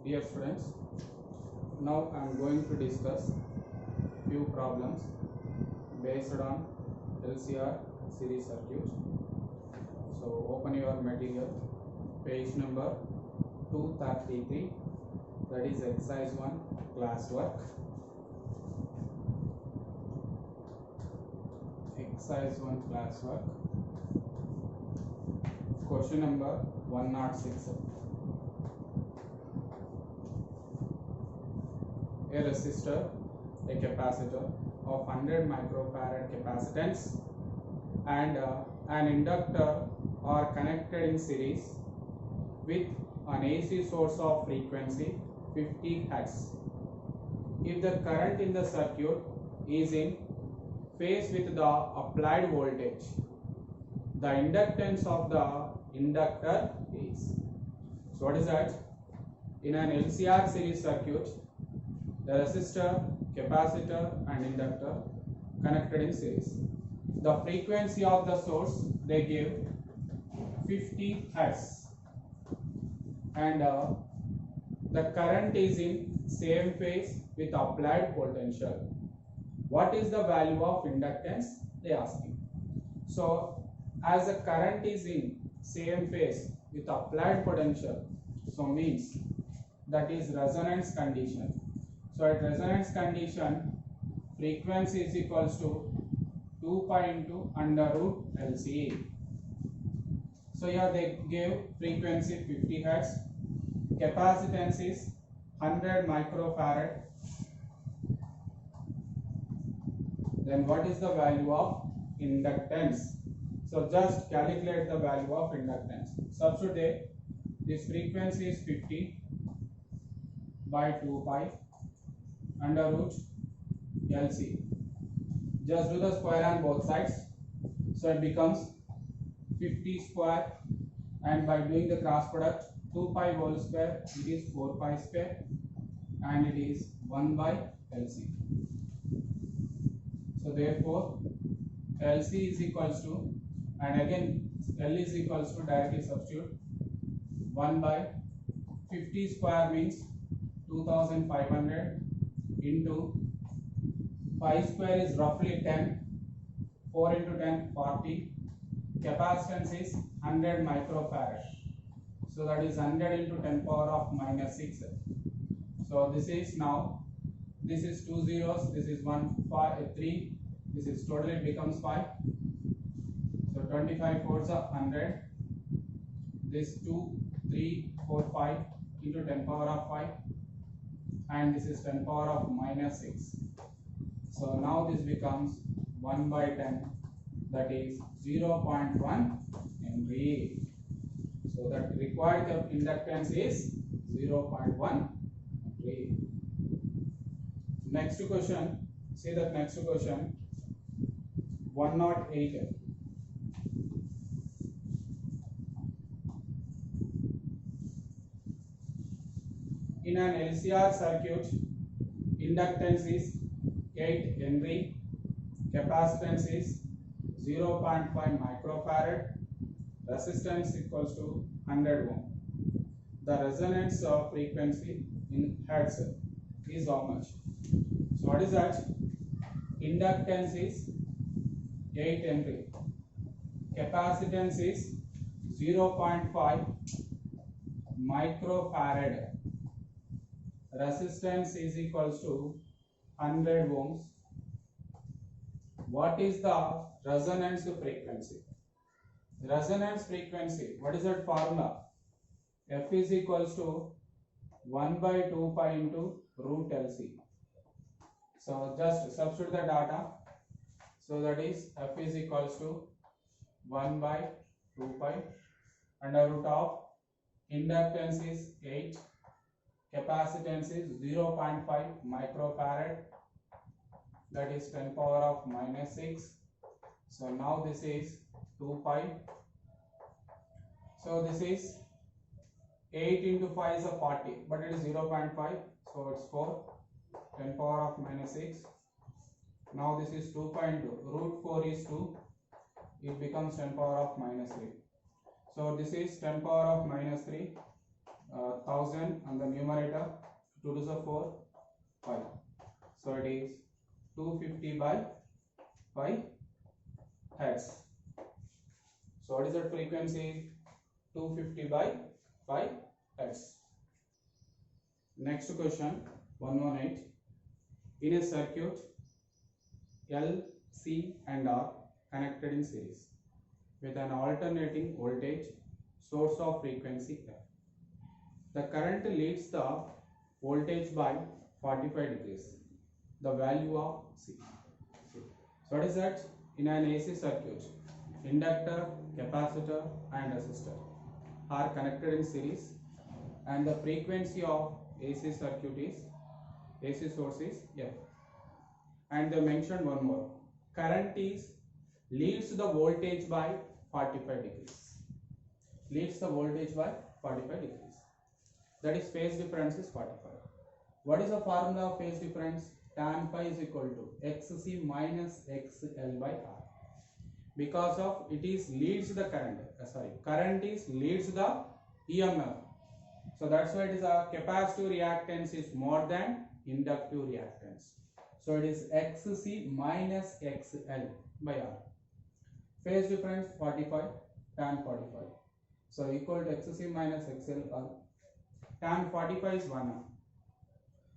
Dear students, now I am going to discuss few problems based on LCR series circuit. So open your material, page number 233, that is exercise 1 classwork. Exercise 1 classwork. Question number 106. A resistor, a capacitor of 100 microfarad capacitance and an inductor are connected in series with an AC source of frequency 50 Hz. If the current in the circuit is in phase with the applied voltage, the inductance of the inductor is. So what is that? In an LCR series circuit, the resistor, capacitor and inductor connected in series. The frequency of the source they give 50 Hz and the current is in same phase with applied potential. What is the value of inductance? They asking. So as the current is in same phase with applied potential, so means that is resonance condition. So at resonance condition, frequency is equals to 2 pi into under root LC. So here they gave frequency 50 Hz, capacitance is 100 microfarad. Then what is the value of inductance? So just calculate the value of inductance. Substitute this frequency is 50 by 2 pi under root LC. Just do the square on both sides. So it becomes 50 square, and by doing the cross product, 2 pi whole square, it is 4 pi square, and it is 1 by LC. So therefore LC is equals to, and again L is equals to, directly substitute 1 by 50 square means 2500 into pi square is roughly 10, 4 into 10 40, capacitance is 100 microfarad, so that is 100 into 10 power of minus 6. So this is now, this is 2 zeros, this is 1 5 3, this is totally becomes 5. So 25 fours are 100, this 2 3 4 5 into 10 power of 5, and this is 10 power of minus 6. So now this becomes 1 by 10, that is 0.1 Henry. So that required inductance is 0.1 Henry. Next question, see that next question, 108. In an LCR circuit, inductance is 8 Henry, capacitance is 0.5 microfarad, resistance equals to 100 ohm. The resonance of frequency in Hertz is how much? So what is that? Inductance is 8 Henry, capacitance is 0.5 microfarad, resistance is equals to 100 ohms. What is the resonance frequency? Resonance frequency, what is that formula? F is equals to 1 by 2 pi into root LC. So just substitute the data. So that is F is equals to 1 by 2 pi under root of inductance is 8, capacitance is 0.5 microfarad, that is 10 power of minus 6. So now this is 2 pi. So this is 8 into 5 is a 40, but it is 0.5, so it's 4, 10 power of minus 6. Now this is 2 pi into root 4 is 2, it becomes 10 power of minus 3. So this is 10 power of minus 3 1000 on the numerator, 2 to the 4, 5. So it is 250 by 5 hertz. So what is that frequency? 250 by 5 hertz. Next question 118. In a circuit, L, C and R connected in series with an alternating voltage source of frequency F. The current leads the voltage by 45 degrees. The value of C. So what is that? In an AC circuit, inductor, capacitor and resistor are connected in series, and the frequency of AC circuit is, AC source is F. And they mentioned one more. Current is leads the voltage by 45 degrees. Leads the voltage by 45 degrees. That is phase difference is 45. What is the formula of phase difference? Tan phi is equal to XC minus XL by R. Because of it is leads the current. Current is leads the EMF. So that's why it is a capacitive reactance is more than inductive reactance. So it is XC minus XL by R. Phase difference 45, tan 45. So equal to XC minus XL or tan 45 is 1.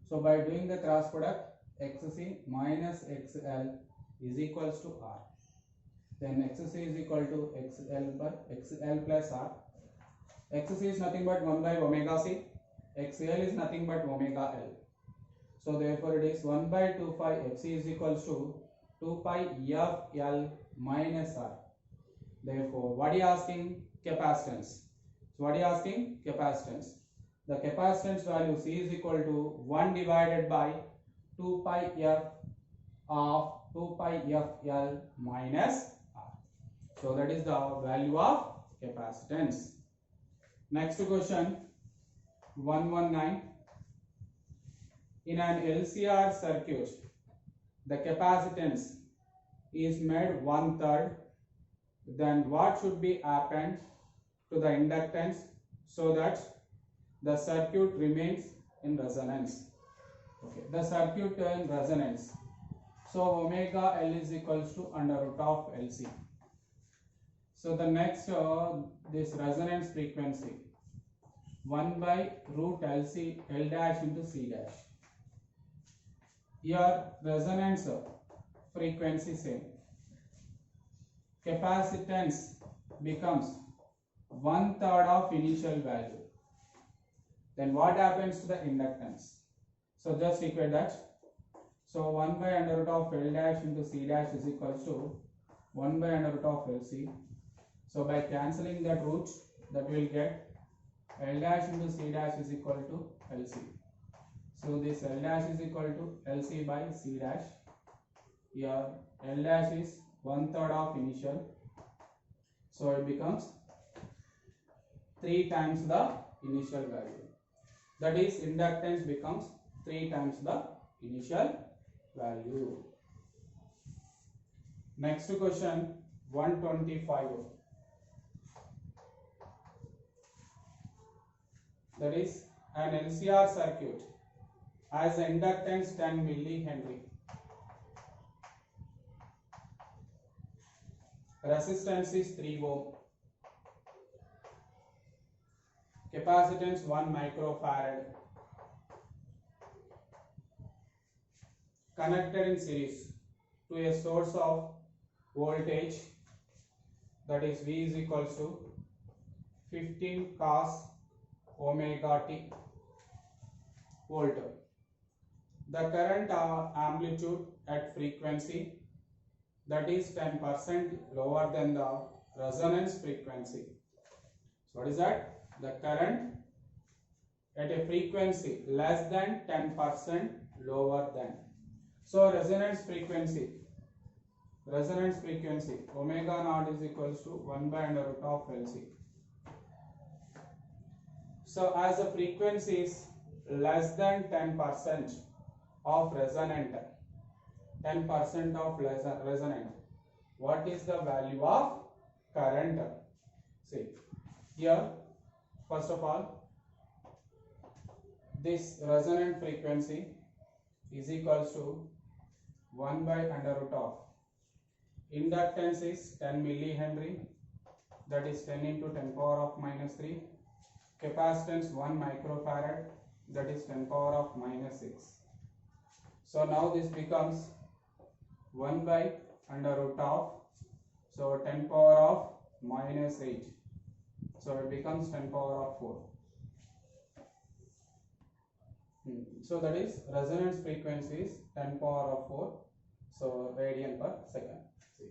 So by doing the cross product, XC minus XL is equals to R. Then XC is equal to XL by XL plus R. XC is nothing but 1 by omega C. XL is nothing but omega L. So therefore it is 1 by 2 pi FC is equals to 2 pi FL minus R. Therefore what are you asking? Capacitance. So what are you asking? Capacitance. The capacitance value C is equal to 1 divided by 2 pi F of 2 pi FL minus R. So that is the value of capacitance. Next question 119. In an LCR circuit, the capacitance is made 1/3. Then what should be happened to the inductance so that the circuit remains in resonance? Okay, the circuit in resonance. So omega L is equals to under root of LC. So the next this resonance frequency 1 by root LC L dash into C dash. Here resonance frequency same. Capacitance becomes 1/3 of initial value. Then what happens to the inductance? So just equate that. So 1 by under root of L dash into C dash is equals to 1 by under root of LC. So by cancelling that root, that we will get L dash into C dash is equal to LC. So this L dash is equal to LC by C dash. Here L dash is 1/3 of initial. So it becomes 3 times the initial value. That is inductance becomes 3 times the initial value. Next question 125. That is an LCR circuit has inductance 10 millihenry. Resistance is 3 ohm. Capacitance 1 microfarad. Connected in series to a source of voltage, that is V is equals to 15 cos omega t volt. The current amplitude at frequency, that is 10% lower than the resonance frequency. So what is that? The current at a frequency less than 10% lower than. So resonance frequency omega naught is equals to 1 by under root of LC. So as the frequency is less than 10% of resonant, 10% of resonant, what is the value of current? See here, first of all this resonant frequency is equals to 1 by under root of inductance is 10 millihenry, that is 10 into 10 power of minus 3. Capacitance 1 microfarad, that is 10 power of minus 6. So now this becomes 1 by under root of, so 10 power of minus 8. So it becomes 10 power of 4. So that is resonance frequency is 10 power of 4. So radian per second. See.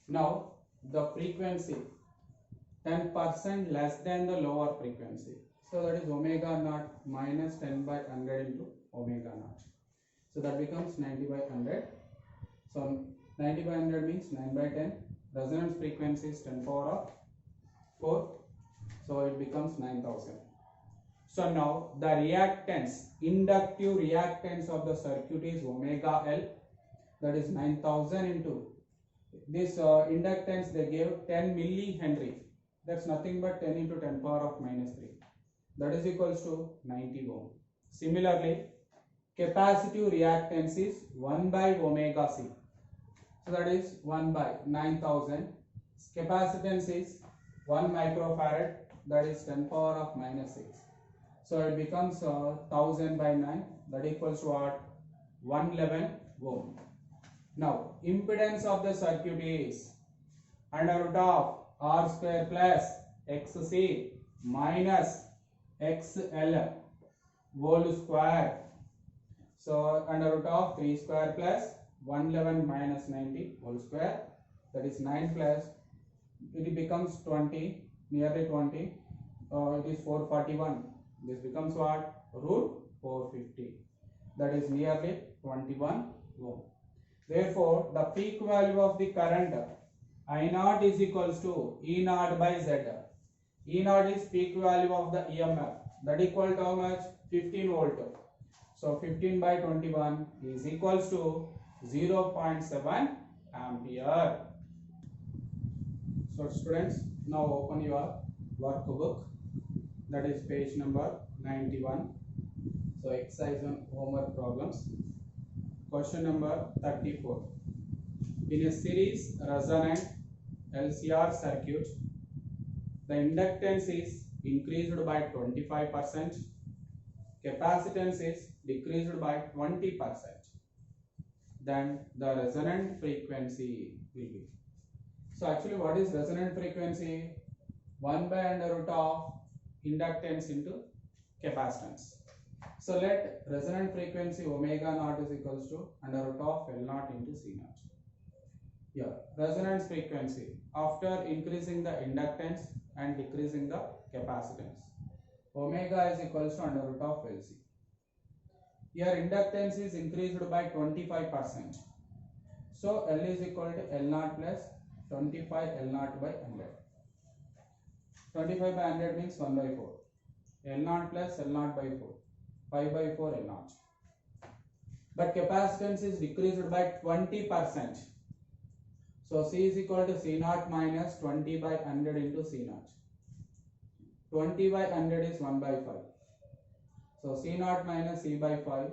Now the frequency 10% less than the lower frequency. So that is omega naught minus 10 by 100 into omega naught. So that becomes 90 by 100. So 90 by 100 means 9 by 10. Resonance frequency is 10 power of 4. So it becomes 9000. So now the reactance, inductive reactance of the circuit is omega L. That is 9000 into this inductance they gave 10 millihenry. That's nothing but 10 into 10 power of minus 3. That is equals to 90 ohm. Similarly, capacitive reactance is 1 by omega C. So that is 1 by 9000. Capacitance is 1 microfarad. That is 10 power of minus 6. So it becomes 1000 by 9. That equals to what? 111 ohm. Now, impedance of the circuit is under root of R square plus XC minus XL whole square. So under root of 3 square plus 111 minus 90 whole square, that is 9 plus, it becomes 20, nearly 20, it is 441. This becomes what? Root 450. That is nearly 21 ohm. Therefore, the peak value of the current I naught is equals to E naught by Z. E naught is peak value of the EMF. That equal to how much? 15 volt. So 15 by 21 is equals to 0.7 ampere. So students, now open your workbook. That is page number 91. So exercise on homework problems. Question number 34. In a series resonant LCR circuit, the inductance is increased by 25%, capacitance is decreased by 20%. Then the resonant frequency will be. So actually what is resonant frequency? 1 by under root of inductance into capacitance. So let resonant frequency omega naught is equals to under root of L naught into C naught. Here, resonance frequency after increasing the inductance and decreasing the capacitance. Omega is equals to under root of LC. Here inductance is increased by 25%. So L is equal to L naught plus 25 L naught by 100. 25 by 100 means 1 by 4. L naught plus L naught by 4. 5 by 4 L naught. But capacitance is decreased by 20%. So C is equal to C naught minus 20 by 100 into C naught. 20 by 100 is 1 by 5. So C naught minus C by 5,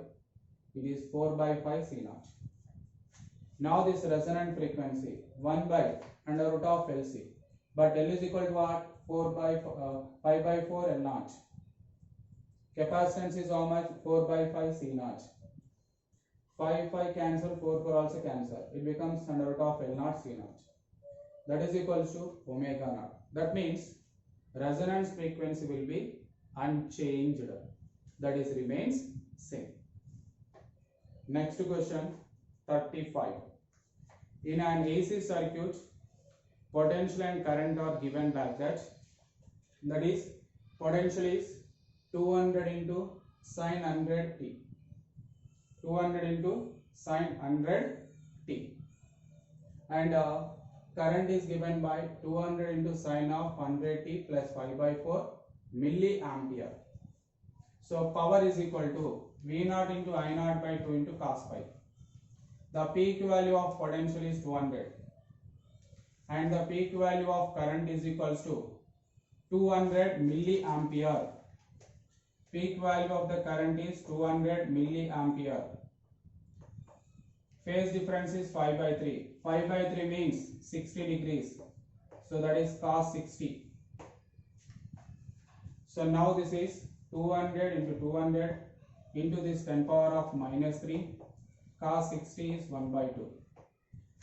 it is 4 by 5 C naught. Now this resonant frequency 1 by under root of LC. But L is equal to what? 5 by 4 L naught. Capacitance is how much? 4 by 5 C naught. 5 cancel, 4 also cancel. It becomes under root of L naught C naught. That is equals to omega naught. That means resonance frequency will be unchanged. That is remains same. Next question 35. In an AC circuit, potential and current are given like that. That is potential is 200 into sin 100 t. 200 into sin 100 t. And current is given by 200 into sin of 100 t plus 5 by 4 milliampere. So power is equal to V naught into I naught by 2 into cos phi. The peak value of potential is 200 and the peak value of current is equals to 200 milliampere. Peak value of the current is 200 milliampere. Phase difference is 5 by 3. 5 by 3 means 60 degrees. So that is cos 60. So now this is 200 into 200 into this 10 power of minus 3. Cos 60 is 1 by 2.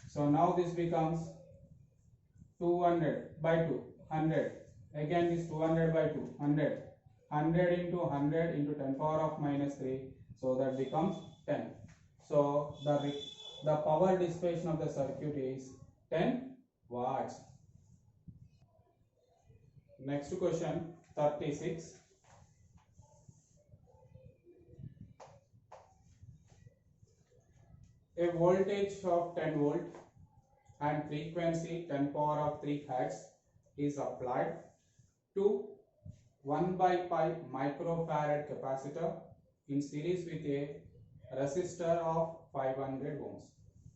So now this becomes 200 by 2, 100. Again this 200 by 2, 100. 100 into 100 into 10 power of minus 3. So that becomes 10. So the power dissipation of the circuit is 10 watts. Next question 36. A voltage of 10 volt and frequency 10 power of 3 hertz is applied to 1 by pi microfarad capacitor in series with a resistor of 500 ohms.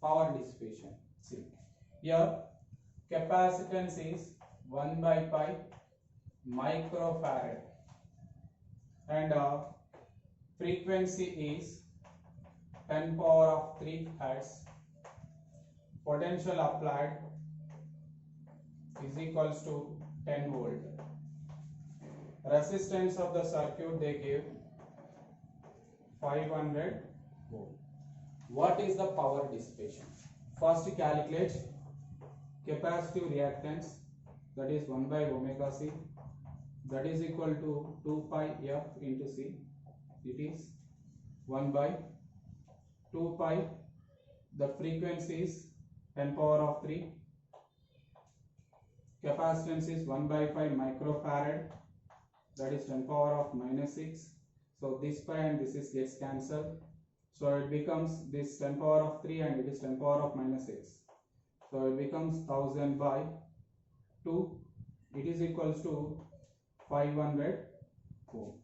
Power dissipation. See, here capacitance is 1 by pi microfarad and frequency is 10 power of 3 hertz. Potential applied is equals to 10 volt. Resistance of the circuit they give 500 ohm. What is the power dissipation? First calculate capacitive reactance, that is 1 by omega c, that is equal to 2 pi f into c. It is 1 by 2 pi. The frequency is 10 power of 3. Capacitance is 1 by 5 microfarad, that is 10 power of minus 6. So this pi and this is gets cancelled. So it becomes this 10 power of 3 and it is 10 power of minus 6. So it becomes 1000 by 2. It is equals to 500 ohm.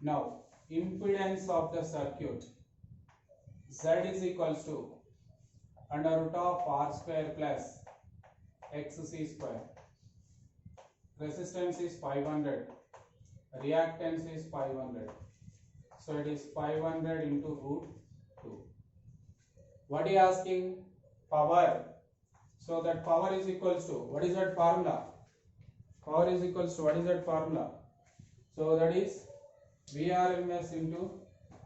Now impedance of the circuit Z is equals to under root of R square plus XC square. Resistance is 500. Reactance is 500. So it is 500 into root 2. What are you asking? Power. So that power is equals to, what is that formula? Power is equals to, what is that formula? So that is Vrms into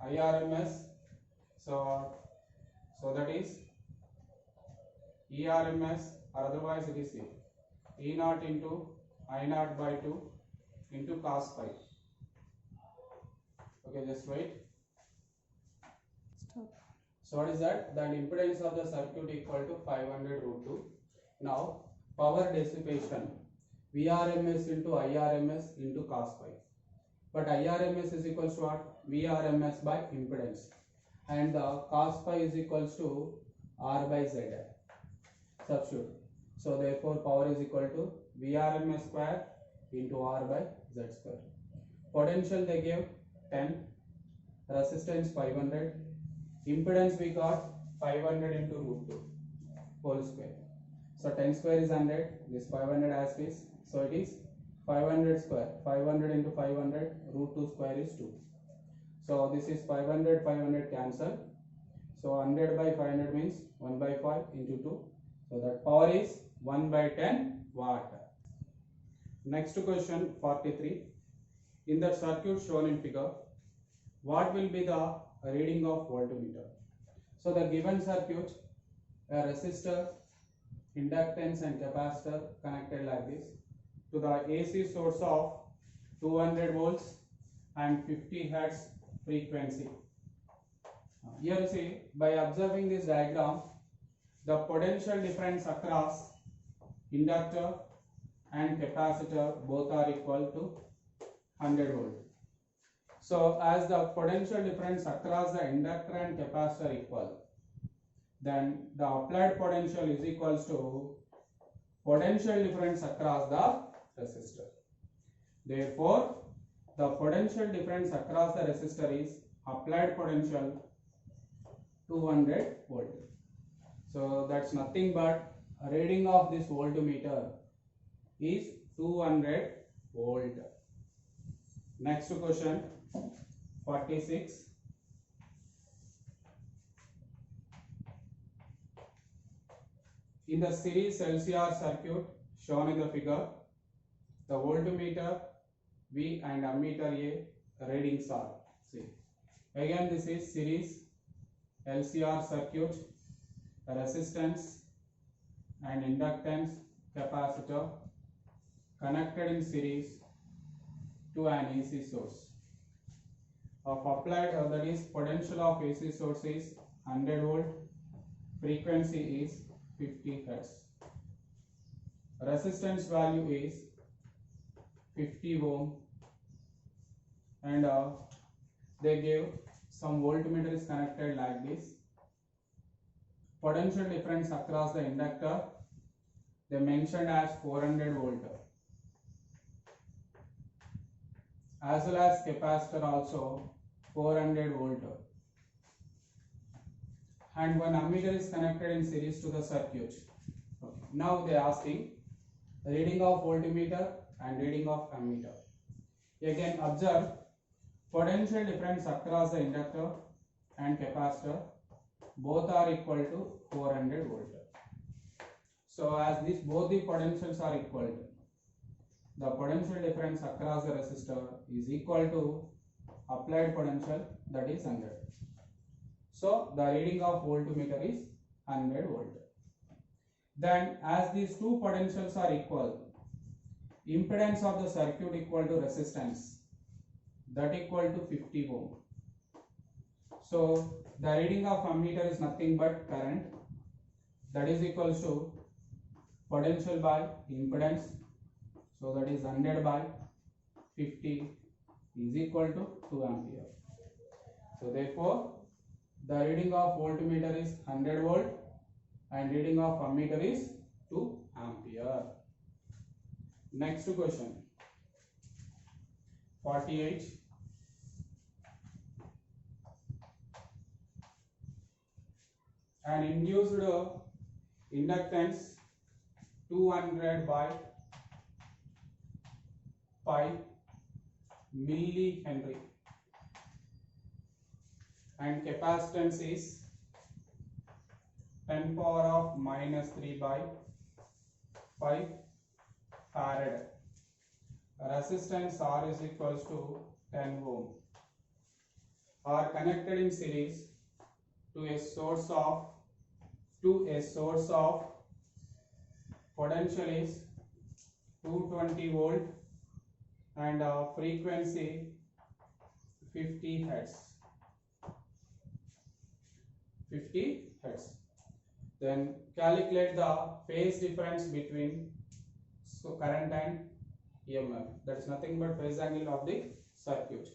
Irms. So that is ERMS, or otherwise it is E naught into I naught by 2 into cos phi. Okay, just wait. Stop. So what is that? That impedance of the circuit equal to 500 root 2. Now power dissipation Vrms into Irms into cos phi. But Irms is equals to what? Vrms by impedance. And the cos phi is equals to R by Z. Substitute. So therefore power is equal to Vrms square into R by Z square. Potential they gave 10, resistance 500, impedance we got 500 into root 2 whole square. So 10 square is 100, this 500 as is, so it is 500 square, 500 into 500, root 2 square is 2. So this is 500, 500 cancel. So 100 by 500 means 1 by 5 into 2. So that power is 1 by 10 watt. Next question 43. In the circuit shown in figure, what will be the reading of voltmeter? So the given circuit, a resistor, inductance and capacitor connected like this to the AC source of 200 volts and 50 hertz frequency. Here you see, by observing this diagram, the potential difference across inductor and capacitor both are equal to 100 volt. So as the potential difference across the inductor and capacitor equal, then the applied potential is equals to potential difference across the resistor. Therefore, the potential difference across the resistor is applied potential 200 volt. So that's nothing but a reading of this voltmeter is 200 volt. Next question 46. In the series LCR circuit shown in the figure, the voltmeter V and ammeter A readings are. See, again this is series LCR circuit, resistance and inductance capacitor connected in series to an AC source. Of applied, that is potential of AC source is 100 volt, frequency is 50 hertz. Resistance value is 50 ohm, and they gave some voltmeter is connected like this. Potential difference across the inductor they mentioned as 400 volt, as well as capacitor also 400 volt, and one ammeter is connected in series to the circuit. Okay. Now they are asking reading of voltmeter and reading of ammeter. Again observe potential difference across the inductor and capacitor both are equal to 400 volt. So as these both the potentials are equal, the potential difference across the resistor is equal to applied potential, that is 100. So the reading of voltmeter is 100 volt. Then as these two potentials are equal, impedance of the circuit equal to resistance, that equal to 50 ohm. So the reading of ammeter is nothing but current, that is equal to potential by impedance. So that is 100 by 50 is equal to 2 ampere. So therefore the reading of voltmeter is 100 volt and reading of ammeter is 2 ampere. Next question 48. An induced inductance 200 by pi millihenry and capacitance is 10 power of minus 3 by 5 farad. Resistance R is equals to 10 ohm are connected in series to a source of potential is 220 volt and frequency 50 hertz. 50 hertz. Then calculate the phase difference between current and EMF. That is nothing but phase angle of the circuit.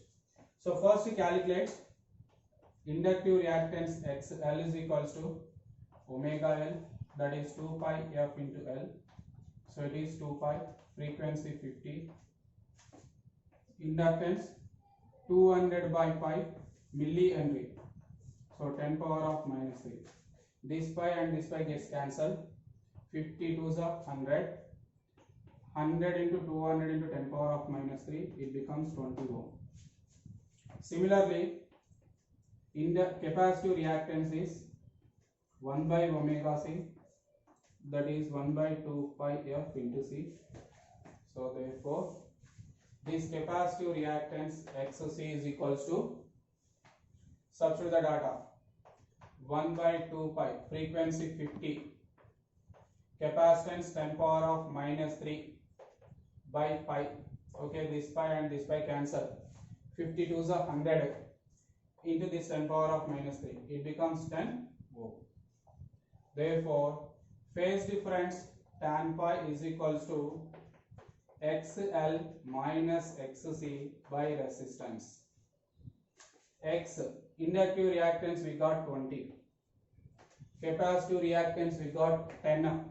So first we calculate inductive reactance XL is equals to omega L, that is 2 pi F into L. So it is 2 pi, frequency 50, inductance 200 by pi millihenry. So 10 power of minus 3. This pi and this pi gets cancelled. 50 2s are 100. 100 into 200 into 10 power of minus 3, it becomes 20 ohm. Similarly, in the capacitive reactance is 1 by omega C, that is 1 by 2 pi F into C. So therefore, this capacitive reactance XC is equals to, substitute the data, 1 by 2 pi, frequency 50, capacitance 10 power of minus 3 by pi. Okay, this pi and this pi cancel. 52 is 100 into this 10 power of minus 3. It becomes 10 ohm. Therefore, phase difference tan pi is equals to XL minus XC by resistance. X, inductive reactance we got 20. Capacitive reactance we got 10.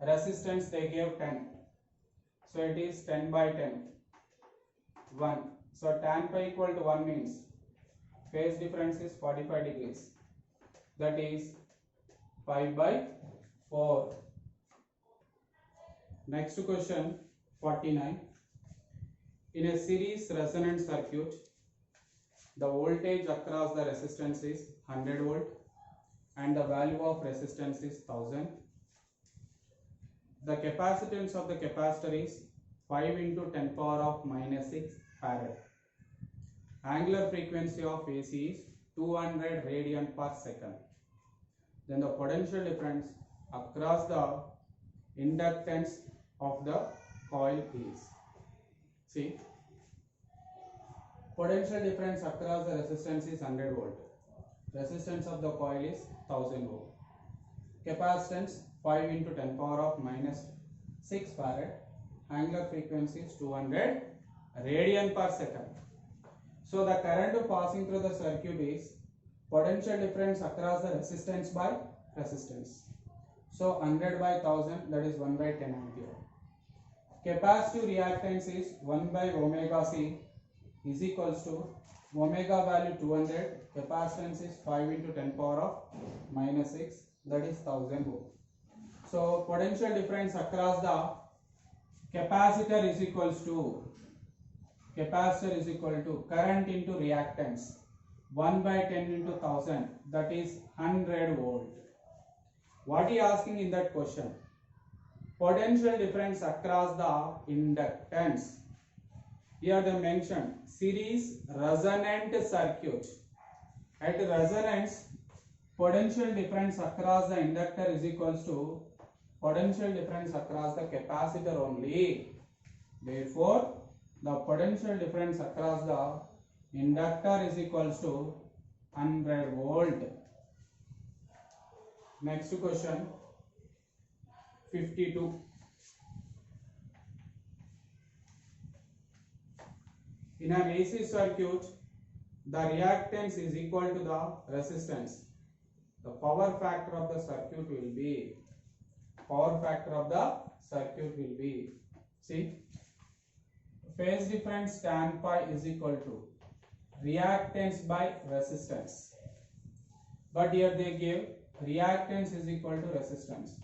Resistance they gave 10. So it is 10 by 10. 1. So tan pi equal to 1 means phase difference is 45 degrees. That is 5 by 4. Next question 49. In a series resonant circuit, the voltage across the resistance is 100 volt and the value of resistance is 1000. The capacitance of the capacitor is 5 into 10 power of minus 6 farad. Angular frequency of AC is 200 radian per second. Then the potential difference across the inductance of the coil is, see, potential difference across the resistance is 100 volt. Resistance of the coil is 1000 volt. Capacitance 5 into 10 power of minus 6 farad. Angular frequency is 200 radian per second. So the current passing through the circuit is potential difference across the resistance by resistance. So 100 by 1000, that is 1 by 10 ampere. Capacitive reactance is 1 by omega C is equals to omega value 200, capacitance is 5 into 10 power of minus 6, that is 1000 ohm. So potential difference across the capacitor is equals to current into reactance 1 by 10 into 1000, that is 100 volt. What is asking in that question? Potential difference across the inductance. Here they mentioned series resonant circuit. At resonance, potential difference across the inductor is equals to potential difference across the capacitor only. Therefore, the potential difference across the inductor is equals to 100 volt. Next question, 52. In an AC circuit, the reactance is equal to the resistance. The power factor of the circuit will be, see, phase difference tan pi is equal to reactance by resistance. But here they give reactance is equal to resistance.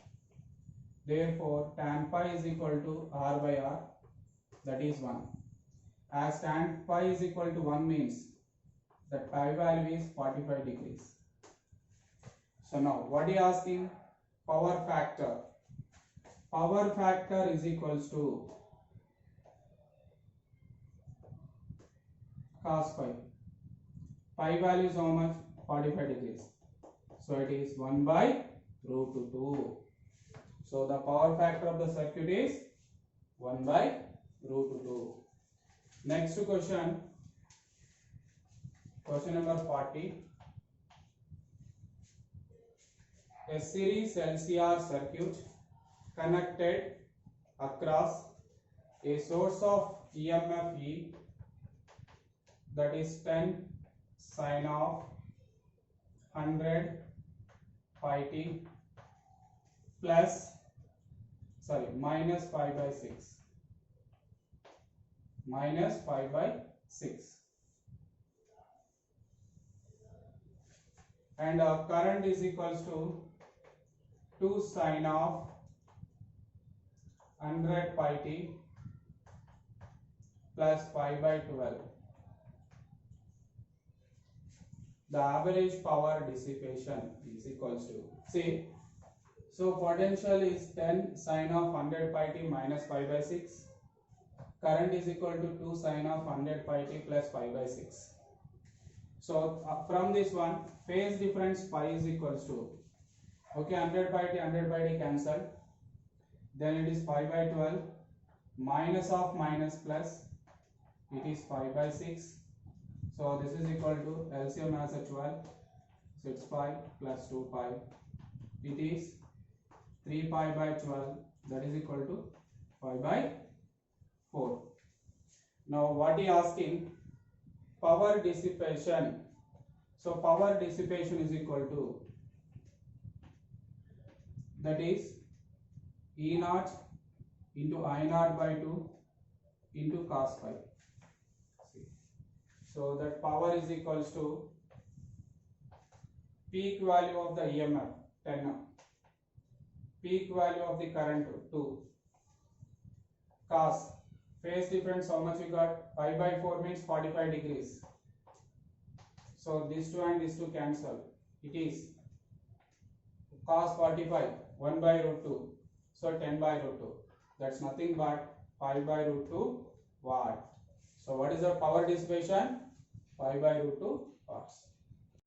Therefore, tan pi is equal to R by R, that is 1. As tan pi is equal to 1 means that pi value is 45 degrees. So now what are you asking? Power factor. Power factor is equals to cos pi. Pi value is how much? 45 degrees. So it is 1 by root 2. So the power factor of the circuit is 1 by root 2. Next question. Question number 40. A series LCR circuit connected across a source of EMF E, that is 10 sine of 100 pi t minus 5 by 6. Minus 5 by 6. And current is equals to 2 sine of 100 pi t plus 5 by 12. The average power dissipation is equals to, see, so potential is 10 sine of 100 pi t minus 5 by 6. Current is equal to 2 sine of 100 pi t plus 5 by 6. So from this one, phase difference pi is equals to, okay, 100 pi t cancelled. Then it is 5 by 12 minus of minus plus, it is 5 by 6. So this is equal to LCM as a 12. So it's 5 plus 2 pi. It is 3 pi by 12, that is equal to 5 by 4. Now what he asking? Power dissipation. So power dissipation is equal to, that is E naught into I naught by 2 into cos phi. So that power is equals to peak value of the EMF 10, peak value of the current 2, cos phase difference how much we got? Pi by 4 means 45 degrees. So these two and these two cancel. It is cos 45 1 by root 2. So 10 by root 2. That's nothing but pi by root 2 watt. So what is the power dissipation? Pi by root 2